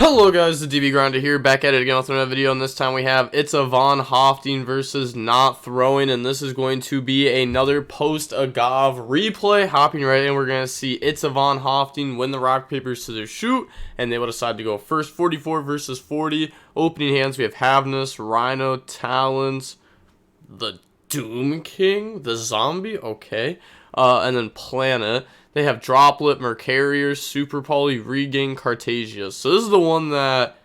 Hello guys, the DB Grinder here, back at it again with another video, and this time we have It's a Von Hofting versus Not Throwing, and this is going to be another post-AGOV replay. Hopping right in, we're going to see It's a Von Hofting win the rock, paper, scissors, shoot, and they will decide to go first. 44 versus 40. Opening hands, we have Havnus, Rhino, Talons, the Doom King, the Zombie, okay, and then Planet. They have Droplet, Mercarier, Super Poly, Regain, Cartasia. So this is the one that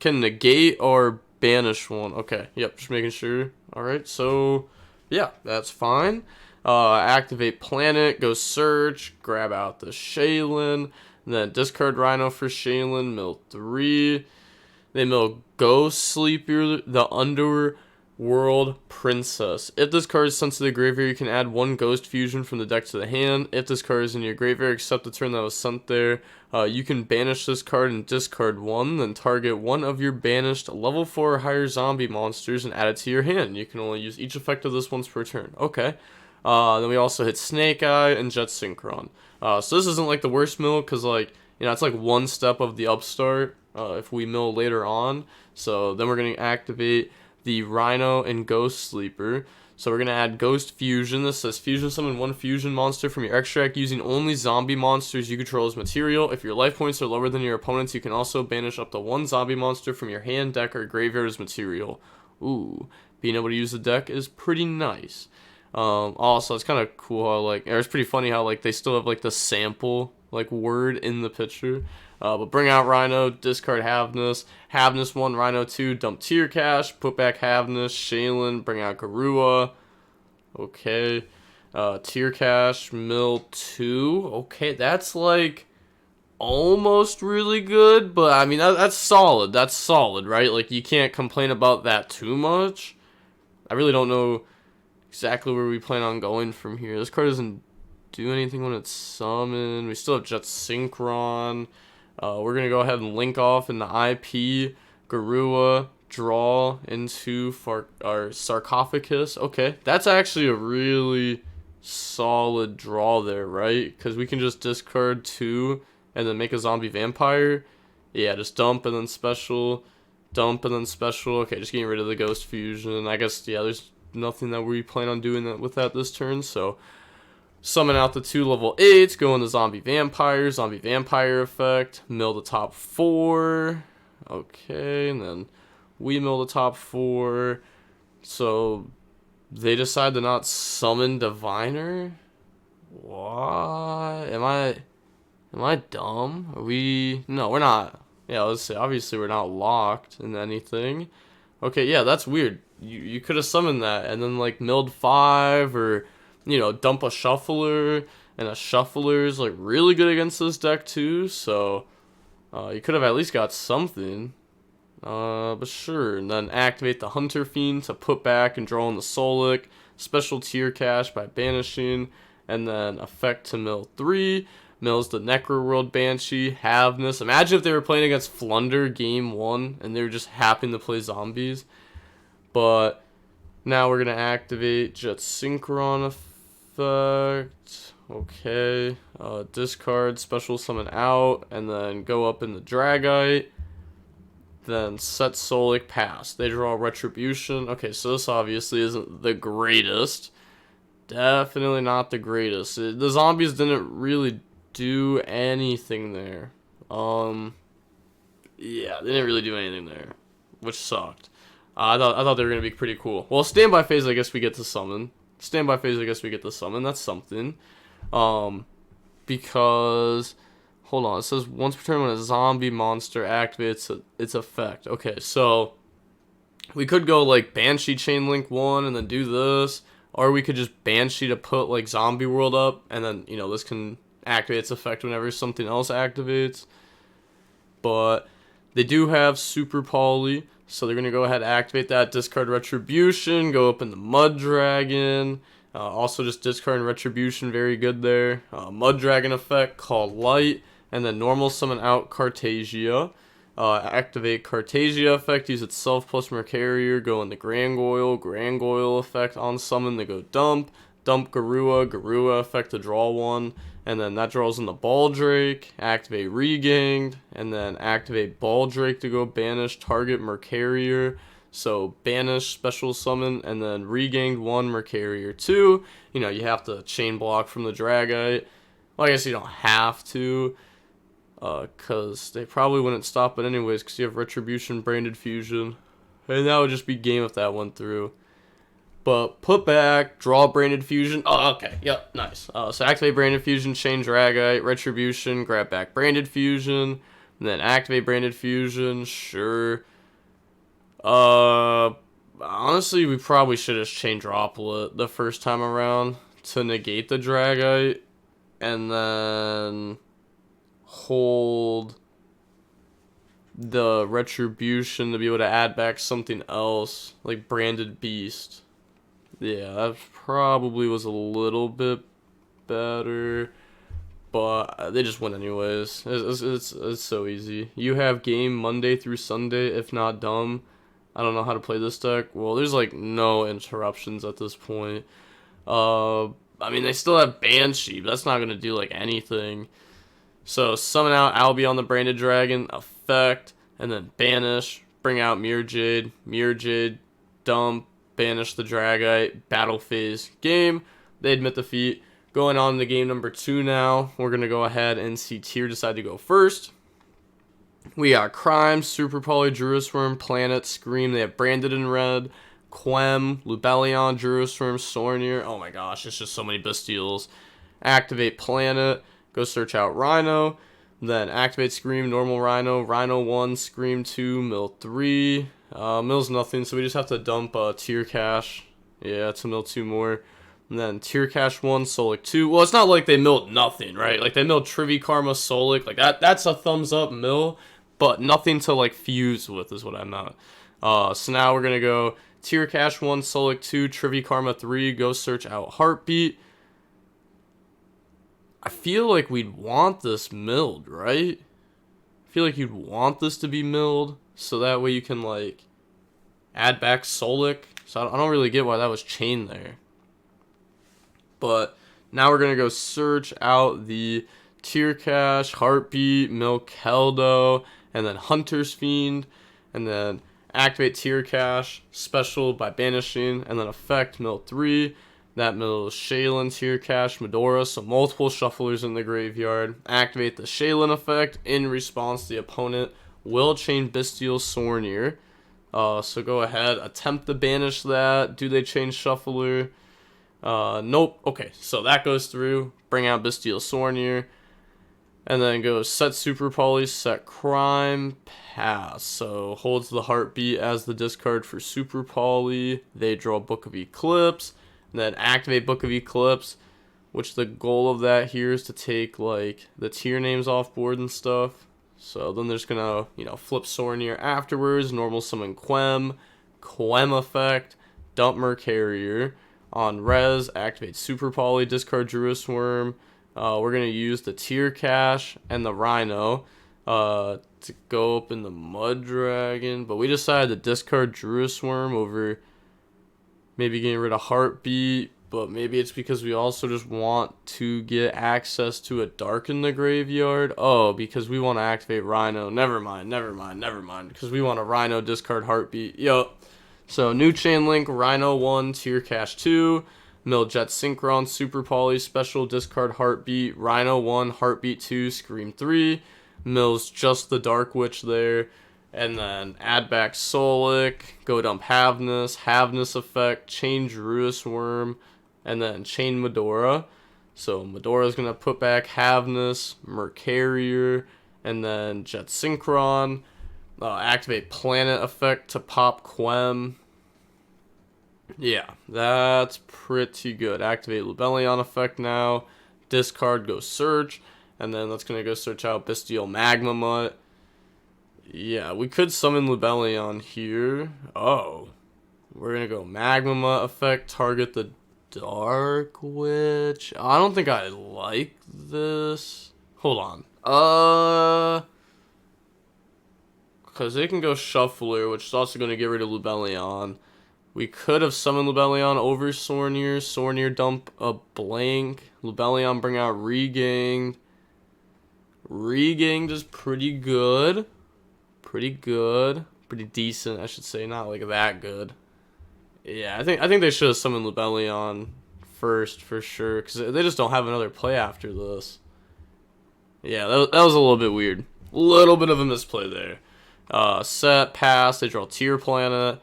can negate or banish one. Okay, yep, just making sure. Alright, so yeah, that's fine. Activate Planet, go search, grab out the Shaylin, then discard Rhino for Shaylin, mill 3. They mill Ghost Sleeper, the Underworld Princess. If this card is sent to the graveyard, you can add one Ghost Fusion from the deck to the hand. If this card is in your graveyard, except the turn that was sent there, you can banish this card and discard one, then target one of your banished level 4 or higher zombie monsters and add it to your hand. You can only use each effect of this once per turn. Okay. Then we also hit Snake Eye and Jet Synchron. So this isn't like the worst mill, because it's like one step of the upstart if we mill later on. So then we're going to activate the Rhino and Ghost Sleeper. So we're going to add Ghost Fusion. This says fusion summon one fusion monster from your extract using only zombie monsters you control as material. If your life points are lower than your opponent's, you can also banish up to one zombie monster from your hand, deck, or graveyard as material. Ooh, being able to use the deck is pretty nice. Also, it's kind of cool how, or it's pretty funny how, they still have, the sample, word in the picture. But bring out Rhino, discard Havnus, Havnus 1, Rhino 2, dump Tier Cash, put back Havnus, Shaylin, bring out Garua, okay, Tier Cash, mill 2, okay, that's, almost really good, but, I mean, that's solid, right? You can't complain about that too much. I really don't know exactly where we plan on going from here. This card doesn't do anything when it's summoned. We still have Jet Synchron. We're going to go ahead and link off in the IP, Garua, draw into our Sarcophagus. Okay, that's actually a really solid draw there, right? Because we can just discard 2 and then make a zombie vampire. Yeah, just dump and then special, dump and then special. Okay, just getting rid of the Ghost Fusion. I guess, yeah, there's nothing that we plan on doing with that this turn, so summon out the 2 level 8s, go into zombie vampire effect, mill the top 4, okay, and then we mill the top 4, so they decide to not summon Diviner? What? Am I dumb? No, we're not. Yeah, let's say, obviously we're not locked in anything. Okay, yeah, that's weird. You could have summoned that and then milled 5 or dump a Shuffler, and a Shuffler is really good against this deck too, so you could have at least got something. But sure, and then activate the Hunter Fiend to put back and draw in the Solic, special Tier Cash by banishing, and then effect to mill 3, mills the Necroworld Banshee, Havnus. Imagine if they were playing against Flunder game 1 and they were just happening to play zombies. But now we're going to activate Jet Synchron effect. Okay. Discard, special summon out, and then go up in the Dragite. Then set Solic, pass. They draw Retribution. Okay, so this obviously isn't the greatest. Definitely not the greatest. The zombies didn't really do anything there. Yeah, they didn't really do anything there, which sucked. I thought they were gonna be pretty cool. Well, standby phase, I guess we get to summon. Standby phase, I guess we get to summon. That's something. Because hold on, it says once per turn when a zombie monster activates its effect. Okay, so we could go Banshee Chain Link 1 and then do this, or we could just Banshee to put Zombie World up, and then this can activate its effect whenever something else activates. But they do have Super Poly, so they're going to go ahead and activate that, discard Retribution, go up in the Mud Dragon, also just discard Retribution, very good there. Mud Dragon effect, call Light, and then normal summon out Cartasia. Activate Cartasia effect, use itself plus Mercarier, go in the Gargoyle effect on summon, they go dump Garua effect to draw 1, and then that draws in the Baldrake, activate Reganged, and then activate Baldrake to go banish target Mercarier. So banish, special summon, and then Reganged 1, Mercarier 2. You know, you have to chain block from the Dragite. Well, I guess you don't have to, because they probably wouldn't stop it anyways, because you have Retribution, Branded Fusion. And that would just be game if that went through. But put back, draw Branded Fusion. Oh, okay. Yep, nice. So activate Branded Fusion, chain Dragite, Retribution, grab back Branded Fusion, and then activate Branded Fusion. Sure. Honestly, we probably should have chain Droplet the first time around to negate the Dragite, and then hold the Retribution to be able to add back something else, like Branded Beast. Yeah, that probably was a little bit better, but they just win anyways. It's so easy. You have game Monday through Sunday, if not dumb. I don't know how to play this deck. Well, there's like no interruptions at this point. I mean, they still have Banshee, but that's not going to do like anything. So summon out Albion the Branded Dragon, effect, and then banish, bring out Mirror Jade, dump, banish the Dragite, battle phase, game. They admit defeat. Going on to game number 2 now. We're going to go ahead and see Tier decide to go first. We got Crime, Super Poly, Druisworm, Planet, Scream. They have Branded in red. Quem, Lubellion, Druisworm, Sornier. Oh my gosh, it's just so many Bystials. Activate Planet. Go search out Rhino. Then activate Scream, normal Rhino. Rhino 1, Scream 2, Mill 3. Mill's nothing, so we just have to dump Tier Cache. Yeah, to mill 2 more. And then Tier Cache 1, Solic 2. Well, it's not like they milled nothing, right? Like, they milled Trivikarma, Solic. Like, that's a thumbs up mill, but nothing to, like, fuse with is what I meant. So now we're going to go Tier Cache 1, Solic 2, Trivikarma 3. Go search out Heartbeat. I feel like we'd want this milled, right? I feel like you'd want this to be milled, so that way you can, like, add back Solic. So I don't really get why that was chained there. But now we're going to go search out the Tier Cache, Heartbeat, mill Keldo, and then Hunter's Fiend, and then activate Tier Cache, special by banishing, and then effect mill 3. That mills Shaylin, Tier Cache, Medora, so multiple shufflers in the graveyard. Activate the Shaylin effect. In response, the opponent will chain Bystial Sornier. So go ahead, attempt to banish that. Do they chain Shuffler? Nope. Okay, so that goes through. Bring out Bystial Sornier. And then go set Super Poly, set Crime, pass. So holds the Heartbeat as the discard for Super Poly. They draw Book of Eclipse. And then activate Book of Eclipse, which the goal of that here is to take, like, the tier names off board and stuff. So then they're just gonna, you know, flip Sornier afterwards, normal summon Quem effect, dump Mercarier. On res, activate Super Poly, discard Druisworm. We're gonna use the Tier Cache and the Rhino to go up in the Mud Dragon, but we decided to discard Druisworm over maybe getting rid of Heartbeat, but maybe it's because we also just want to get access to a Dark in the graveyard. Oh, because we want to activate Rhino. Never mind. Because we want a Rhino, discard Heartbeat. Yup. So new chain link, Rhino 1, Tier Cache 2, mill Jet Synchron, Super Poly, special, discard Heartbeat, Rhino 1, Heartbeat 2, Scream 3, mills just the Dark Witch there. And then add back Solic, go dump Havness effect, chain Druisworm, and then chain Medora. So Medora's going to put back Havness, Mercarier, and then Jet Synchron. Activate Planet effect to pop Quem. Yeah, that's pretty good. Activate Lubellion effect now. Discard, go search. And then that's going to go search out Bystial Magma Mutt. Yeah, we could summon Lubellion here. Oh. We're going to go Magma Mutt effect, target the Dark Witch. I don't think I like this. Hold on. Because they can go Shuffler, which is also going to get rid of Lubellion. We could have summoned Lebellion over Sornier. Sornier dump a blank. Lebellion bring out Regained. Regained is pretty good. Pretty good. Pretty decent, I should say. Not like that good. Yeah, I think they should have summoned Lebellion first for sure, because they just don't have another play after this. Yeah, that was a little bit weird. A little bit of a misplay there. Set, pass, they draw Tearlament.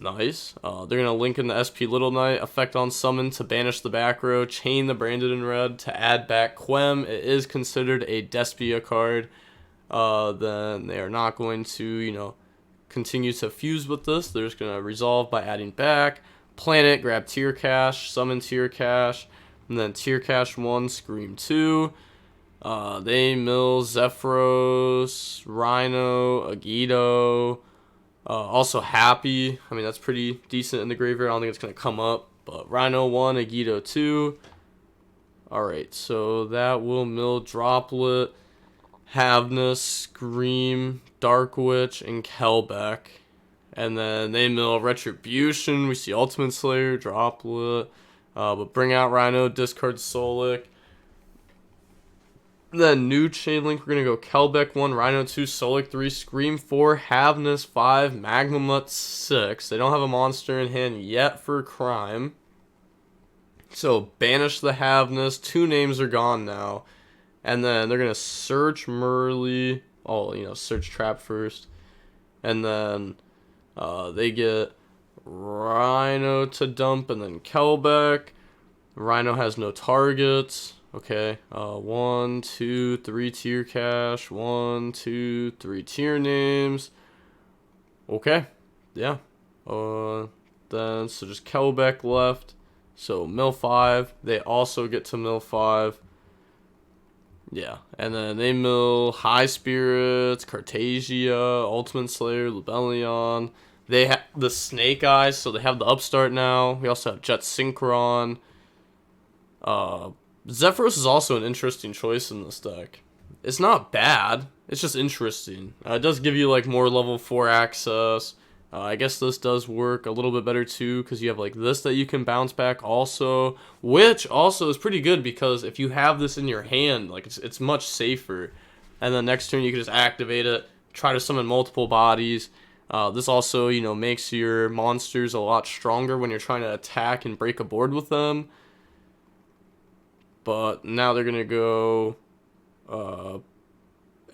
Nice. They're going to link in the SP Little Knight, effect on summon to banish the back row, chain the Branded in red to add back Quem. It is considered a Despia card. Then they are not going to, you know, continue to fuse with this. They're just going to resolve by adding back. Planet, grab Tear Cache, summon Tear Cache, and then Tear Cache 1, Scream 2. They mill Zephyros, Rhino, YuGiOh, also Happy. I mean, that's pretty decent in the graveyard. I don't think it's going to come up. But Rhino 1, YuGiOh 2. Alright, so that will mill Droplet, Havness, Scream, Dark Witch, and Kelbeck. And then they mill Retribution. We see Ultimate Slayer, Droplet. But bring out Rhino, discard Solic. Then new chain link, we're going to go Kelbeck 1, Rhino 2, Solic 3, Scream 4, Havness 5, Magmamut 6. They don't have a monster in hand yet for Crime. So banish the Havness. 2 names are gone now. And then they're going to search Murley. Oh, you know, search Trap first. And then they get Rhino to dump and then Kelbeck. Rhino has no targets. Okay, 1, 2, 3 Tear Cache, 1, 2, 3 tier names. Okay, yeah. Then, so just Kelbeck left. So, mill 5. They also get to mill 5. Yeah, and then they mill High Spirits, Cartagia, Ultimate Slayer, Lebellion. They have the Snake Eyes, so they have the Upstart now. We also have Jet Synchron. Zephyros is also an interesting choice in this deck. It's not bad. It's just interesting. It does give you like more level 4 access. I guess this does work a little bit better too, because you have like this that you can bounce back also, which also is pretty good because if you have this in your hand, like it's much safer. And then next turn you can just activate it, try to summon multiple bodies. This also, you know, makes your monsters a lot stronger when you're trying to attack and break a board with them. But now they're going to go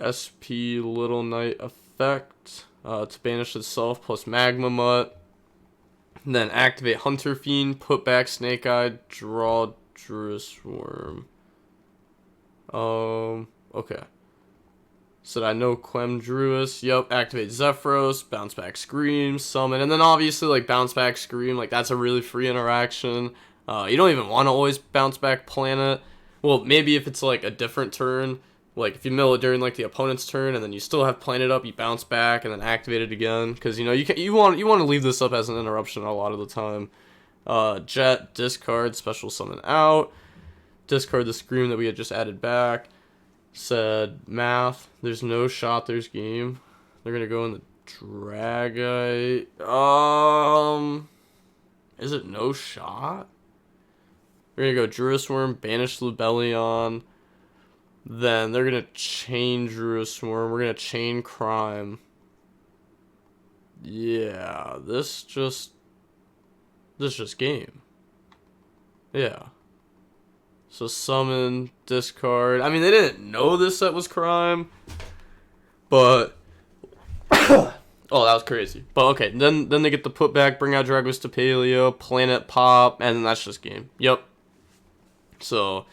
SP Little Knight effect to banish itself plus Magmamut. And then activate Hunter Fiend, put back Snake Eye, draw Druis Worm. Okay. Said I know Quem Druis. Yep, activate Zephyros, bounce back Scream, summon. And then obviously like bounce back Scream, like that's a really free interaction. You don't even want to always bounce back Planet. Well, maybe if it's like a different turn, like if you mill it during like the opponent's turn and then you still have Planet up, you bounce back and then activate it again, because you know you want to leave this up as an interruption a lot of the time. Jet, discard, special summon out, discard the Scream that we had just added back. Said math. There's no shot. There's game. They're gonna go in the Dragite. Is it no shot? We're going to go Druis Worm, banish Lebellion. Then they're going to chain Druis Worm. We're going to chain Crime. Yeah, this just game. Yeah. So summon, discard. I mean, they didn't know this set was Crime. But oh, that was crazy. But okay, then they get the put back, bring out Dragos to Paleo, Planet Pop, and then that's just game. Yep. So,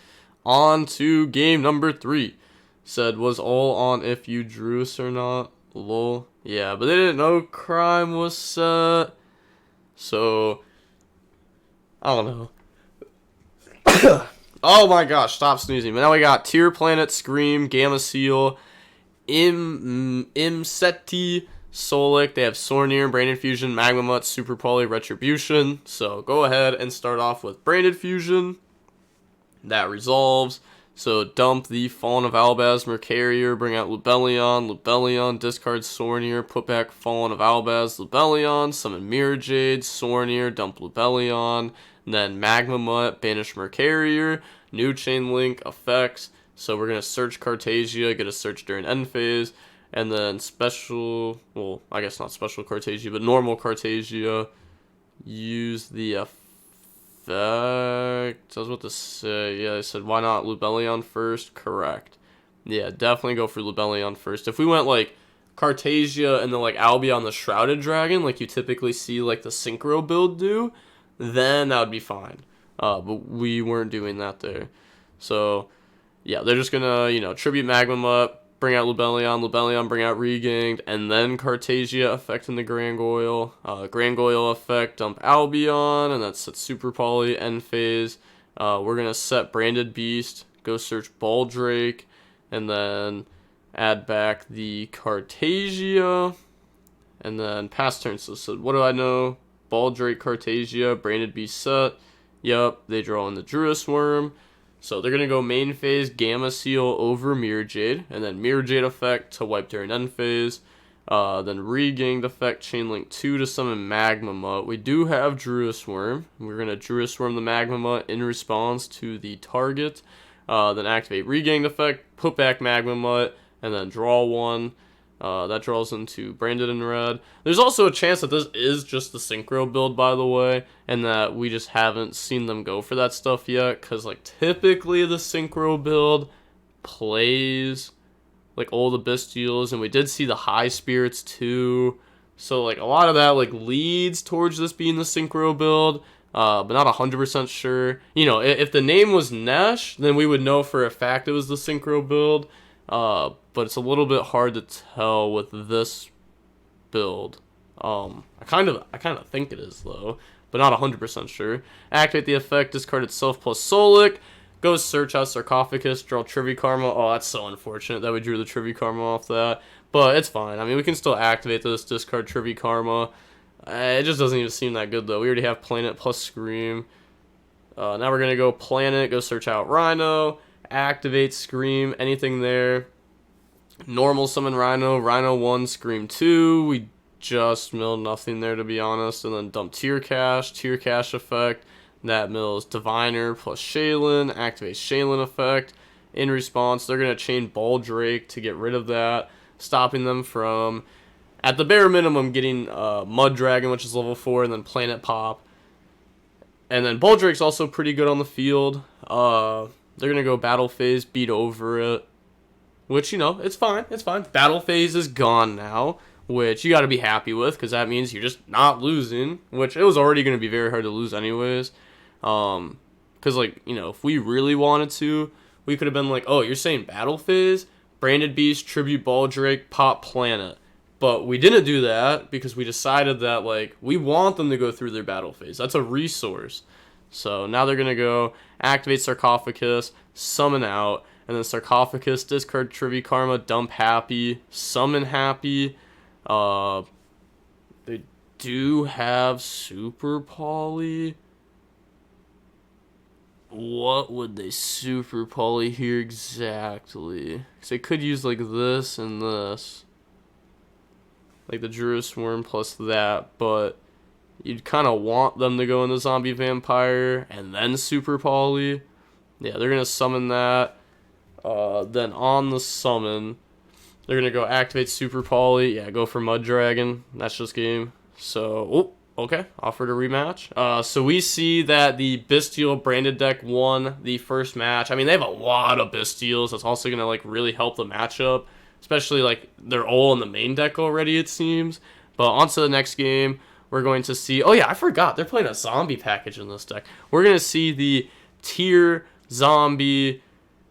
on to game number 3. Said, was all on if you drew us or not. Lol. Yeah, but they didn't know Crime was set. So, I don't know. Oh my gosh, stop sneezing. But now we got Tearlament, Scream, Gamma Seal, Imseti, Solic. They have Sornier, Branded Fusion, Magmamut, Super Poly, Retribution. So, go ahead and start off with Branded Fusion. That resolves. So dump the Fallen of Albaz Mercarier, bring out Lubellion, discard Sornier, put back Fallen of Albaz, Lubellion, summon Mirror Jade, Sornier, dump Lubellion, then Magma Mutt, banish Mercarier, new Chain Link, effects. So we're going to search Cartagia, get a search during end phase, and then special, well, I guess not special Cartagia, but normal Cartagia, use the effect. I was about to say, yeah, I said, why not Lubellion first? Correct. Yeah, definitely go for Lubellion first. If we went, like, Cartagia and then, like, Albion the Shrouded Dragon, like you typically see, like, the Synchro build do, then that would be fine. But we weren't doing that there. So, yeah, they're just gonna, you know, tribute Magma Mutt, bring out Lubellion, bring out Reganged, and then Cartagia effect in the Grangoyle. Grangoyle effect, dump Albion, and that's set Super Poly, end phase. We're going to set Branded Beast, go search Baldrake, and then add back the Cartagia, and then pass turn. So what do I know? Baldrake, Cartagia, Branded Beast set. Yup, they draw in the Druis Worm. So they're going to go main phase, Gamma Seal over Mirror Jade, and then Mirror Jade effect to wipe during end phase. Then Reganged effect, Chain Link 2 to summon Magma Mutt. We do have Druis Worm. We're going to Druis Worm the Magma Mutt in response to the target. Then activate Reganged effect, put back Magma Mutt, and then draw one. That draws into Branded in red. There's also a chance that this is just the Synchro build, by the way, and that we just haven't seen them go for that stuff yet, because, like, typically the Synchro build plays, like, all the Bystials, and we did see the High Spirits, too. So, like, a lot of that, like, leads towards this being the Synchro build, but not 100% sure. You know, if the name was Nesh, then we would know for a fact it was the Synchro build. But it's a little bit hard to tell with this build. I kind of think it is though, but not 100% sure. Activate the effect, discard itself plus Solic. Go search out Sarcophagus, draw Trivia Karma. Oh, that's so unfortunate that we drew the Trivia Karma off that, but it's fine. I mean, we can still activate this, discard Trivia Karma. It just doesn't even seem that good though. We already have Planet plus Scream. Now we're gonna go Planet, go search out Rhino. Activate Scream, anything there. Normal summon Rhino, Rhino 1, Scream 2. We just milled nothing there, to be honest. And then dump Tear Cache effect. That mills Diviner plus Shaylin. Activate Shaylin effect. In response, they're going to chain Baldrake to get rid of that, stopping them from, at the bare minimum, getting Mud Dragon, which is level 4, and then Planet Pop. And then Baldrake's also pretty good on the field. They're going to go Battle Phase, beat over it. Which, you know, it's fine. It's fine. Battle Phase is gone now, which you got to be happy with, because that means you're just not losing, which it was already going to be very hard to lose anyways. Because, like, you know, if we really wanted to, we could have been like, oh, you're saying Battle Phase? Branded Beast, Tribute Baldrake, Pop Planet. But we didn't do that because we decided that, like, we want them to go through their Battle Phase. That's a resource. So now they're going to go activate Sarcophagus, summon out, and then Sarcophagus, discard Trivia Karma, dump Happy, summon Happy. They do have Super Poly. What would they Super Poly here exactly? Because they could use like this and this. Like the Druis Worm plus that, but you'd kind of want them to go in the Zombie Vampire and then Super Poly. Yeah, they're going to summon that. Then on the summon, they're going to go activate Super Poly. Yeah, go for Mud Dragon. That's just game. So, okay. Offered a rematch. So we see that the Bystial branded deck won the first match. I mean, they have a lot of Bystials. That's also going to, like, really help the matchup. Especially, like, they're all in the main deck already, it seems. But on to the next game. We're going to see... Oh, yeah, I forgot. They're playing a zombie package in this deck. We're going to see the tier zombie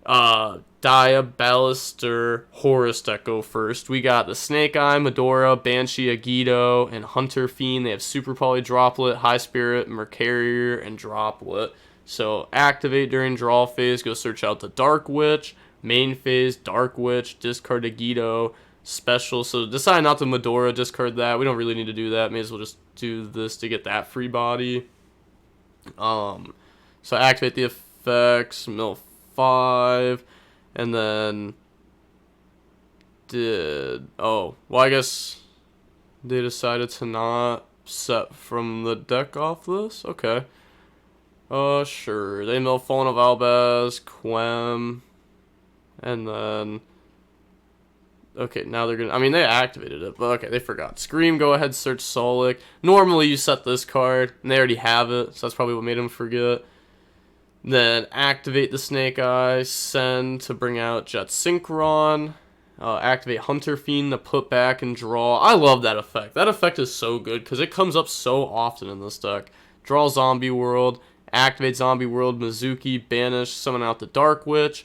Diabellestarr Horus deck go first. We got the Snake Eye, Medora, Banshee, YuGiOh, and Hunter Fiend. They have Super Poly, Droplet, High Spirit, Mercarier, and Droplet. So activate during draw phase. Go search out the Dark Witch. Main phase, Dark Witch, discard YuGiOh. Special, so decide not to Medora, discard that. We don't really need to do that. May as well just do this to get that free body. So activate the effects, mill 5, and then well, I guess they decided to not set from the deck off this. Okay. Sure. They mill Fallen of Albaz, Quem, and then okay, now they're gonna. I mean, they activated it, but okay, they forgot. Scream, go ahead, search Solic. Normally, you set this card, and they already have it, so that's probably what made them forget. Then activate the Snake Eye, send to bring out Jet Synchron. Activate Hunter Fiend to put back and draw. I love that effect. That effect is so good because it comes up so often in this deck. Draw Zombie World, activate Zombie World, Mizuki, banish, summon out the Dark Witch,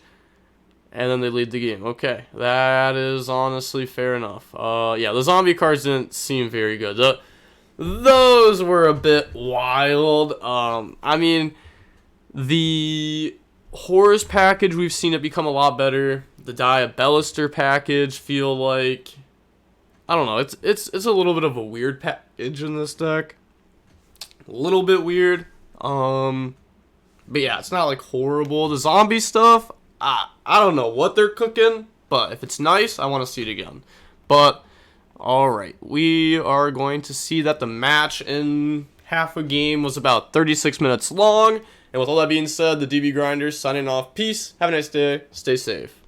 and then they lead the game. Okay, that is honestly fair enough. Yeah, the zombie cards didn't seem very good. Those were a bit wild. I mean, the Horus package, we've seen it become a lot better. The Diabellestarr package feel like, I don't know, it's a little bit of a weird package in this deck. A little bit weird. But yeah, it's not like horrible. The zombie stuff, I don't know what they're cooking, but if it's nice, I want to see it again. But alright, we are going to see that the match in half a game was about 36 minutes long. And with all that being said, the DB Grinders signing off. Peace. Have a nice day. Stay safe.